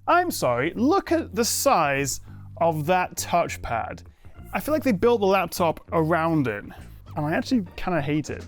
I'm sorry, look at the size of that touchpad. I feel like they built the laptop around it, and I actually kind of hate it.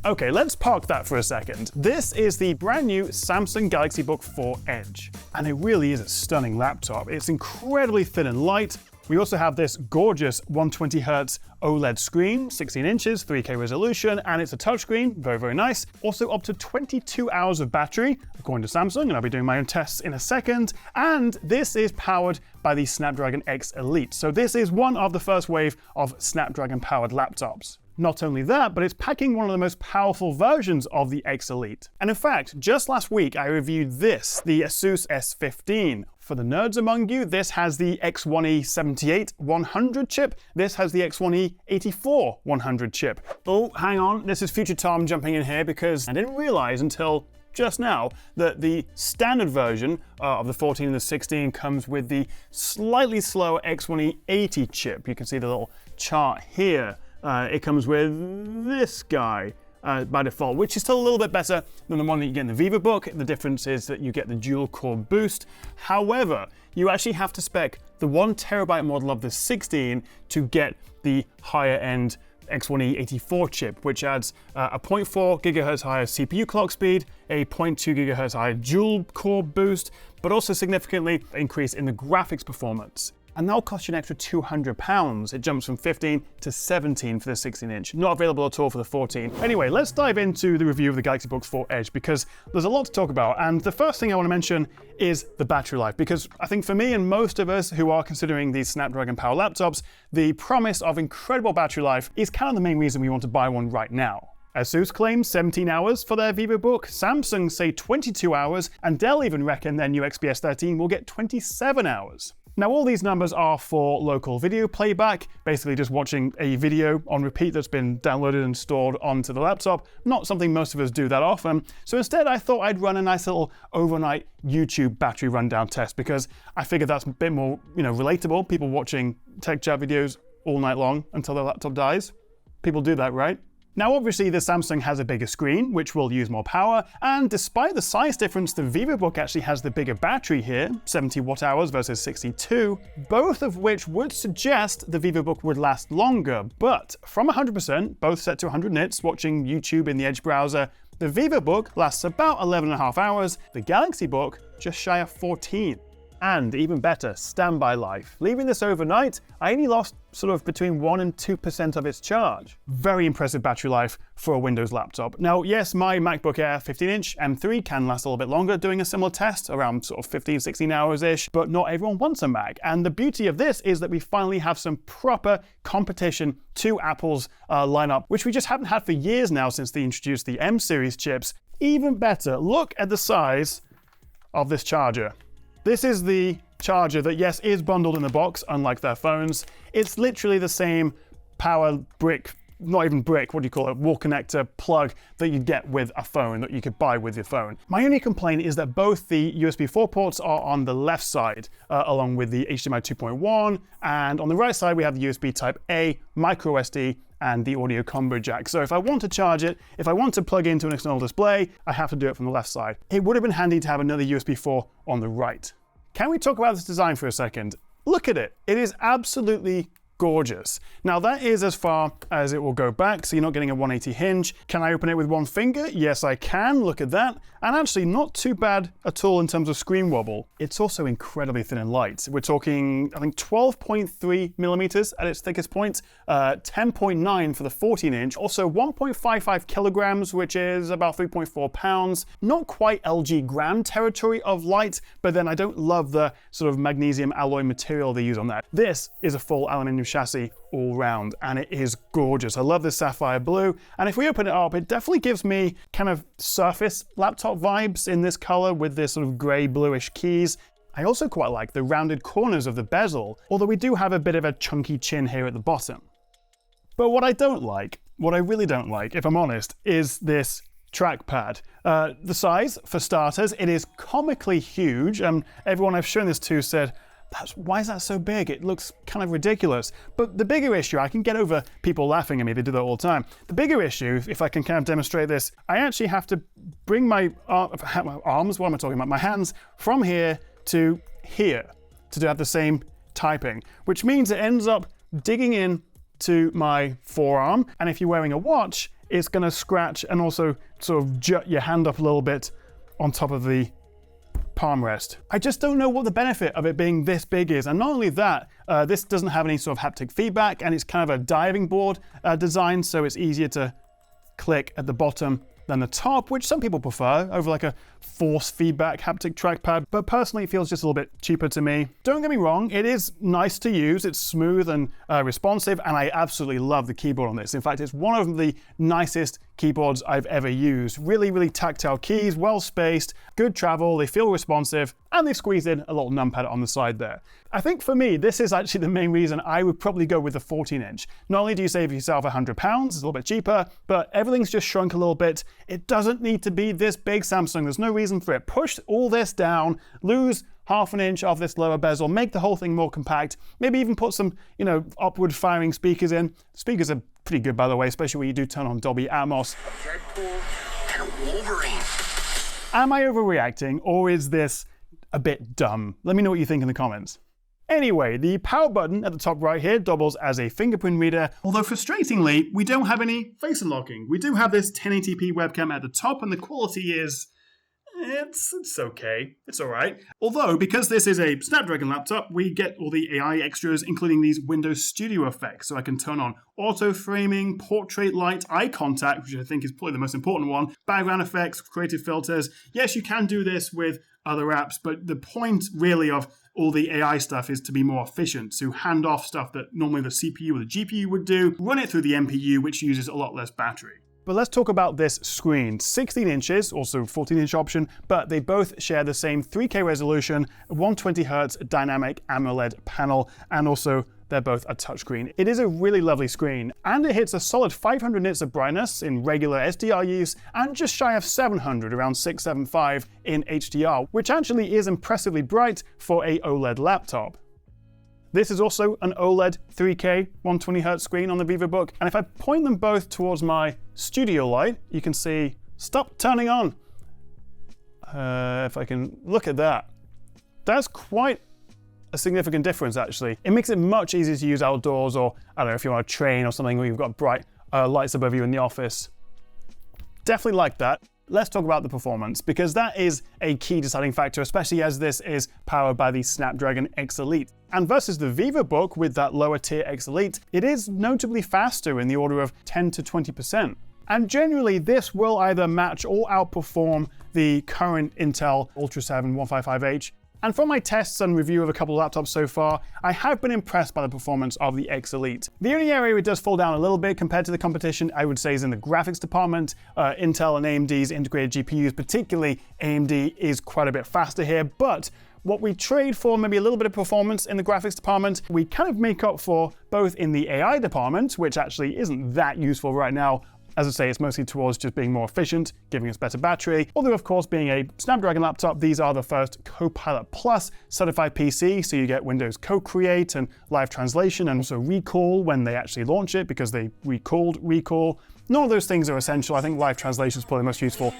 Okay, let's park that for a second. This is the brand new Samsung Galaxy Book 4 Edge, and it really is a stunning laptop. It's incredibly thin and light. We also have this gorgeous 120Hz OLED screen, 16 inches, 3K resolution, and it's a touchscreen, very, very nice. Also up to 22 hours of battery, according to Samsung, and I'll be doing my own tests in a second. And this is powered by the Snapdragon X Elite. So this is one of the first wave of Snapdragon-powered laptops. Not only that, but it's packing one of the most powerful versions of the X Elite. And in fact, just last week I reviewed this, the Asus S15. For the nerds among you, this has the X1E 78-100 chip. This has the X1E 84-100 chip. Oh, hang on, this is Future Tom jumping in here because I didn't realize until just now that the standard version of the 14 and the 16 comes with the slightly slower X1E 80 chip. You can see the little chart here. It comes with this guy by default, which is still a little bit better than the one that you get in the VivoBook. The difference is that you get the dual core boost. However, you actually have to spec the 1TB model of the 16 to get the higher end X1E 84 chip, which adds a 0.4 GHz higher CPU clock speed, a 0.2 GHz higher dual core boost, but also significantly increase in the graphics performance. And that'll cost you an extra £200. It jumps from 15 to 17 for the 16-inch. Not available at all for the 14. Anyway, let's dive into the review of the Galaxy Book 4 Edge because there's a lot to talk about. And the first thing I want to mention is the battery life, because I think for me and most of us who are considering these Snapdragon powered laptops, the promise of incredible battery life is kind of the main reason we want to buy one right now. Asus claims 17 hours for their VivoBook, Samsung say 22 hours, and Dell even reckon their new XPS 13 will get 27 hours. Now, all these numbers are for local video playback, basically just watching a video on repeat that's been downloaded and stored onto the laptop. Not something most of us do that often. So instead, I thought I'd run a nice little overnight YouTube battery rundown test because I figured that's a bit more, relatable. People watching tech chat videos all night long until their laptop dies. People do that, right? Now, obviously, the Samsung has a bigger screen, which will use more power, and despite the size difference, the VivoBook actually has the bigger battery here, 70 watt-hours versus 62, both of which would suggest the VivoBook would last longer. But from 100%, both set to 100 nits, watching YouTube in the Edge browser, the VivoBook lasts about 11.5 hours, the Galaxy Book just shy of 14. And even better, standby life. Leaving this overnight, I only lost sort of between 1 and 2% of its charge. Very impressive battery life for a Windows laptop. Now, yes, my MacBook Air 15-inch M3 can last a little bit longer doing a similar test, around sort of 15, 16 hours-ish, but not everyone wants a Mac. And the beauty of this is that we finally have some proper competition to Apple's lineup, which we just haven't had for years now since they introduced the M series chips. Even better, look at the size of this charger. This is the charger that, yes, is bundled in the box, unlike their phones. It's literally the same power brick, not even brick, what do you call it, wall connector plug that you get with a phone, that you could buy with your phone. My only complaint is that both the USB 4 ports are on the left side, along with the HDMI 2.1, and on the right side we have the USB Type A, micro SD, and the audio combo jack. So if I want to charge it, if I want to plug into an external display, I have to do it from the left side. It would have been handy to have another USB 4 on the right. Can we talk about this design for a second? Look at it. It is absolutely gorgeous. Now that is as far as it will go back, so you're not getting a 180 hinge. Can I open it with one finger? Yes, I can. Look at that. And actually not too bad at all in terms of screen wobble. It's also incredibly thin and light. We're talking, I think, 12.3 millimeters at its thickest point, 10.9 for the 14-inch, also 1.55 kilograms, which is about 3.4 pounds. Not quite LG gram territory of light, but then I don't love the sort of magnesium alloy material they use on that. This is a full aluminum chassis all round, and it is gorgeous. I love this sapphire blue, and if we open it up, it definitely gives me kind of Surface laptop vibes in this color with this sort of gray bluish keys. I also quite like the rounded corners of the bezel, although we do have a bit of a chunky chin here at the bottom. But what I don't like, what I really don't like, if I'm honest, is this trackpad. The size, for starters, it is comically huge. Everyone I've shown this to said, Why is that so big? It looks kind of ridiculous. But the bigger issue, I can get over people laughing at me, they do that all the time. The bigger issue, if I can kind of demonstrate this, I actually have to bring my arms, what am I talking about? My hands from here to here to have the same typing, which means it ends up digging in to my forearm. And if you're wearing a watch, it's going to scratch and also sort of jut your hand up a little bit on top of the palm rest. I just don't know what the benefit of it being this big is. And not only that, this doesn't have any sort of haptic feedback, and it's kind of a diving board design, so it's easier to click at the bottom than the top, which some people prefer over like a force feedback haptic trackpad, but personally it feels just a little bit cheaper to me. Don't get me wrong, it is nice to use, it's smooth and responsive, and I absolutely love the keyboard on this. In fact, it's one of the nicest keyboards I've ever used. Really, really tactile keys, well spaced, good travel, they feel responsive, and they've squeezed in a little numpad on the side there. I think for me, this is actually the main reason I would probably go with the 14-inch. Not only do you save yourself £100, it's a little bit cheaper, but everything's just shrunk a little bit. It doesn't need to be this big, Samsung. There's no reason for it. Push all this down, lose half an inch of this lower bezel, make the whole thing more compact, maybe even put some, upward firing speakers in. Speakers are pretty good, by the way, especially when you do turn on Dolby Atmos. Deadpool and Wolverine. Am I overreacting, or is this a bit dumb? Let me know what you think in the comments. Anyway, the power button at the top right here doubles as a fingerprint reader, although frustratingly, we don't have any face unlocking. We do have this 1080p webcam at the top, and the quality is... It's okay. It's all right. Although, because this is a Snapdragon laptop, we get all the AI extras, including these Windows Studio effects. So I can turn on auto framing, portrait light, eye contact, which I think is probably the most important one, background effects, creative filters. Yes, you can do this with other apps, but the point really of all the AI stuff is to be more efficient, to hand off stuff that normally the CPU or the GPU would do, run it through the NPU, which uses a lot less battery. But let's talk about this screen. 16 inches, also 14-inch option, but they both share the same 3K resolution, 120Hz dynamic AMOLED panel, and also they're both a touchscreen. It is a really lovely screen, and it hits a solid 500 nits of brightness in regular SDR use, and just shy of 700, around 675 in HDR, which actually is impressively bright for a OLED laptop. This is also an OLED 3K 120Hz screen on the VivoBook, and if I point them both towards my studio light, you can see, stop turning on. If I can look at that, that's quite a significant difference actually. It makes it much easier to use outdoors, or I don't know, if you're on a train or something where you've got bright lights above you in the office. Definitely like that. Let's talk about the performance, because that is a key deciding factor, especially as this is powered by the Snapdragon X Elite. And versus the VivoBook with that lower tier X Elite, it is notably faster in the order of 10 to 20%. And generally, this will either match or outperform the current Intel Ultra 7 155H. And from my tests and review of a couple of laptops so far, I have been impressed by the performance of the X Elite. The only area it does fall down a little bit compared to the competition, I would say, is in the graphics department. Intel and AMD's integrated GPUs, particularly AMD, is quite a bit faster here, but what we trade for maybe a little bit of performance in the graphics department, we kind of make up for both in the AI department, which actually isn't that useful right now. As I say, it's mostly towards just being more efficient, giving us better battery. Although, of course, being a Snapdragon laptop, these are the first Copilot Plus certified PC, so you get Windows Co-Create and live translation, and also recall when they actually launch it, because they recalled recall. None of those things are essential. I think live translation is probably the most useful.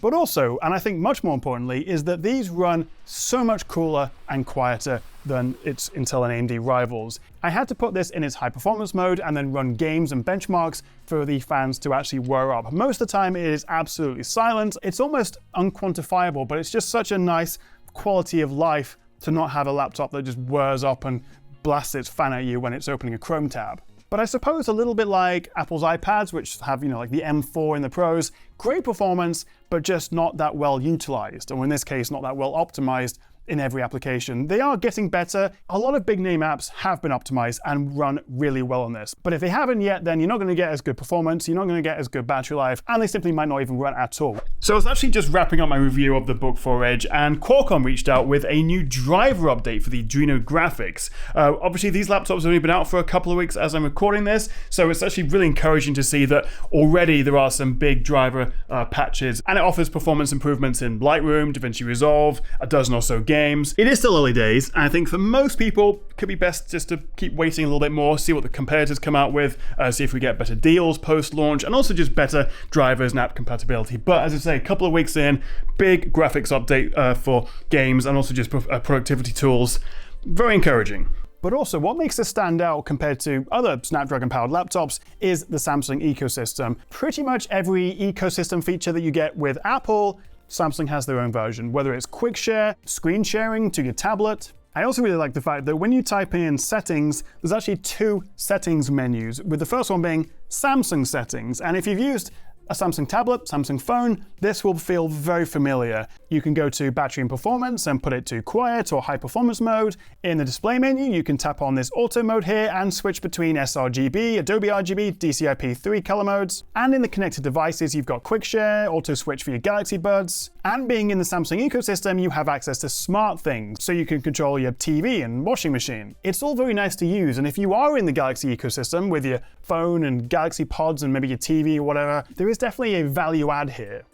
But also, and I think much more importantly, is that these run so much cooler and quieter than its Intel and AMD rivals. I had to put this in its high performance mode and then run games and benchmarks for the fans to actually whir up. Most of the time it is absolutely silent. It's almost unquantifiable, but it's just such a nice quality of life to not have a laptop that just whirs up and blasts its fan at you when it's opening a Chrome tab. But I suppose a little bit like Apple's iPads, which have, like the M4 in the Pros, great performance, but just not that well utilized, or in this case, not that well optimized in every application. They are getting better. A lot of big name apps have been optimized and run really well on this. But if they haven't yet, then you're not going to get as good performance, you're not going to get as good battery life, and they simply might not even run at all. So I was actually just wrapping up my review of the Book 4 Edge, and Qualcomm reached out with a new driver update for the Adreno graphics. Obviously, these laptops have only been out for a couple of weeks as I'm recording this, so it's actually really encouraging to see that already there are some big driver patches, and it offers performance improvements in Lightroom, DaVinci Resolve, a dozen or so games. It is still early days, and I think for most people, it could be best just to keep waiting a little bit more, see what the competitors come out with, see if we get better deals post-launch, and also just better drivers and app compatibility. But as I say, a couple of weeks in, big graphics update for games and also just productivity tools. Very encouraging. But also, what makes this stand out compared to other Snapdragon-powered laptops is the Samsung ecosystem. Pretty much every ecosystem feature that you get with Apple, Samsung has their own version, whether it's quick share, screen sharing to your tablet. I also really like the fact that when you type in settings, there's actually 2 settings menus, with the first one being Samsung settings. And if you've used a Samsung tablet, Samsung phone, this will feel very familiar. You can go to battery and performance and put it to quiet or high performance mode. In the display menu, you can tap on this auto mode here and switch between sRGB, Adobe RGB, DCI-P3 color modes. And in the connected devices, you've got quick share, auto switch for your Galaxy Buds. And being in the Samsung ecosystem, you have access to smart things, so you can control your TV and washing machine. It's all very nice to use, and if you are in the Galaxy ecosystem with your phone and Galaxy Pods and maybe your TV or whatever, there is definitely a value add here.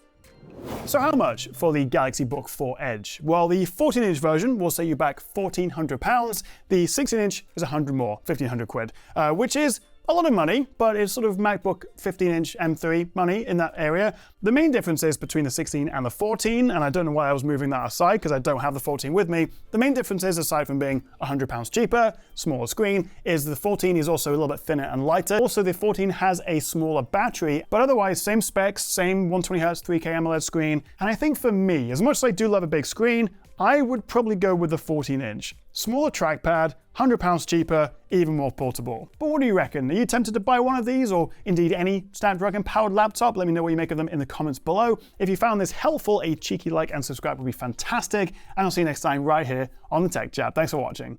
So how much for the Galaxy Book 4 Edge? Well, the 14-inch version will set you back £1,400. The 16-inch is 100 more, 1,500 quid, which is a lot of money, but it's sort of MacBook 15-inch M3 money in that area. The main difference is between the 16 and the 14, and I don't know why I was moving that aside because I don't have the 14 with me. The main difference is, aside from being £100 cheaper, smaller screen, is the 14 is also a little bit thinner and lighter. Also, the 14 has a smaller battery, but otherwise same specs, same 120Hz 3K AMOLED screen. And I think for me, as much as I do love a big screen, I would probably go with the 14-inch. Smaller trackpad, £100 cheaper, even more portable. But what do you reckon? Are you tempted to buy one of these, or indeed any Snapdragon-powered laptop? Let me know what you make of them in the comments below. If you found this helpful, a cheeky like and subscribe would be fantastic, and I'll see you next time right here on the Tech Chat. Thanks for watching.